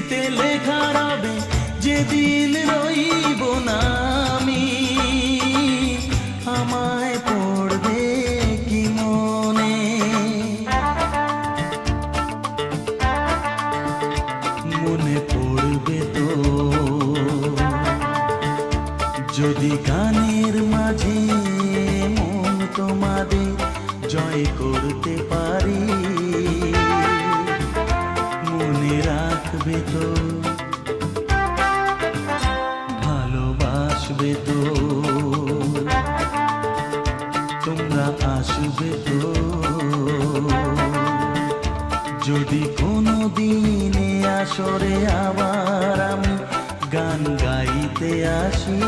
স্মৃতিতে লেখা রবে যেদিন রইব না আমি, আমায় পড়বে কি মনে? মনে পড়বে তো যদি গানের মাঝে মন তোমাদের জয় করতে পারি। মনে রাখবে তো, ভালোবাসবে তো, তোমরা আসবে তো যদি কোনো দিনে আসরে আবার আমি গান গাইতে আসি।